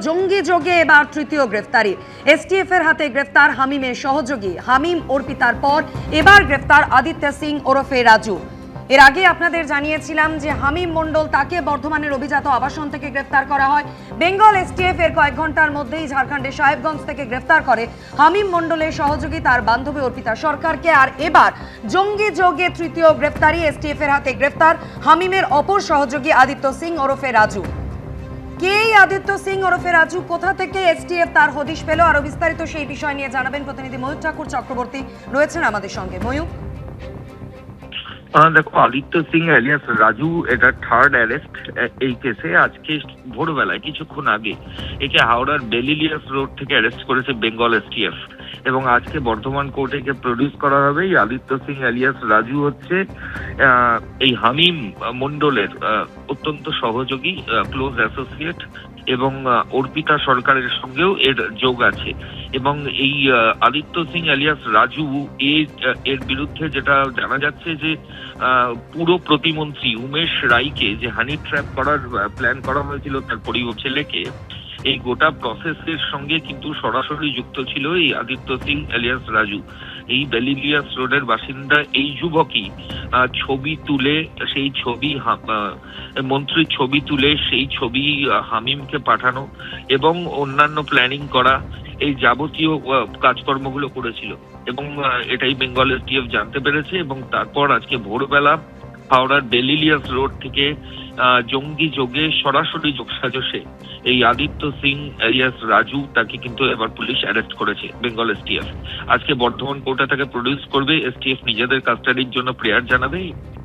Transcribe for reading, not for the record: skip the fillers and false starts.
জঙ্গি যোগে এবার তৃতীয় গ্রেফতারি। এসটিএফ এর হাতে গ্রেফতার হামিমের সহযোগী হামিম অর্পিতার পর এবার গ্রেফতার আদিত্য সিং ওরফে রাজু। এর আগে আপনাদের জানিয়েছিলাম যে হামিম মণ্ডল তাকে বর্ধমানের অভিজাত আবাসন থেকে গ্রেফতার করা হয়। বেঙ্গল এসটিএফ এর কয়েক ঘন্টার মধ্যেই ঝাড়খণ্ডের সাহেবগঞ্জ থেকে গ্রেফতার করে হামিম মণ্ডলের সহযোগী তার বান্ধবী অর্পিতা সরকারকে। আর এবার জঙ্গি যোগে তৃতীয় গ্রেফতারি, এসটিএফ এর হাতে গ্রেফতার হামিমের অপর সহযোগী আদিত্য সিং ওরফে রাজু। কে আদিত্য সিং ওরফে রাজু, কোথা থেকে এসটিএফ তার হদিশ পেল, আরো বিস্তারিত সেই বিষয় নিয়ে জানাবেন প্রতিনিধি ময়ূর ঠাকুর চক্রবর্তী রয়েছেন আমাদের সঙ্গে। ময়ূর, দেখো, আদিত্য সিং এলিয়াস রাজু এটা থার্ড অ্যারেস্ট এই কেসে। আজকে ভোরবেলায় কিছুক্ষণ আগে একে হাওড়ার বেলিলিয়াস রোড থেকে অ্যারেস্ট করেছে বেঙ্গল এসটিএফ এবং আজকে বর্ধমান কোর্টে একে প্রডিউস করা হবে। এই আদিত্য সিং এলিয়াস রাজু হচ্ছে এই হামিম মণ্ডলের অত্যন্ত সহযোগী, ক্লোজ অ্যাসোসিয়েট এবং অর্পিতা সরকারের সঙ্গেও এর যোগ আছে। এবং এই আদিত্য সিং এলিয়াস রাজু এর বিরুদ্ধে যেটা জানা যাচ্ছে যে পুরো প্রতিমন্ত্রী উমেশ রায়কে যে হানি ট্র্যাপ করার প্ল্যান করা হয়েছিল তার ছেলেকে, এই গোটা প্রসেসের সঙ্গে কিন্তু সরাসরি যুক্ত ছিল এই আদিত্য সিং এলিয়াস রাজু। এই বেলিলিয়াস রোডের বাসিন্দা এই যুবকই ছবি তুলে সেই ছবি মন্ত্রীর ছবি তুলে সেই ছবি হামিমকে পাঠানো এবং অন্যান্য প্ল্যানিং করা, এই যাবতীয় কাজকর্মগুলো করেছিল এবং এটাই বেঙ্গল এসটিএফ জানতে পেরেছে। এবং তারপর আজকে ভোরবেলা হাওড়ার বেলিলিয়াস রোড থেকে জঙ্গি যোগে সরাসরি যোগসাজশে এই আদিত্য সিং এলিয়াস রাজু তাকে কিন্তু এবার পুলিশ অ্যারেস্ট করেছে বেঙ্গল এসটিএফ। আজকে বর্ধমান কোর্টে তাকে প্রডিউস করবে। এসটিএফ নিজেদের কাস্টাডির জন্য প্রেয়ার জানাবে।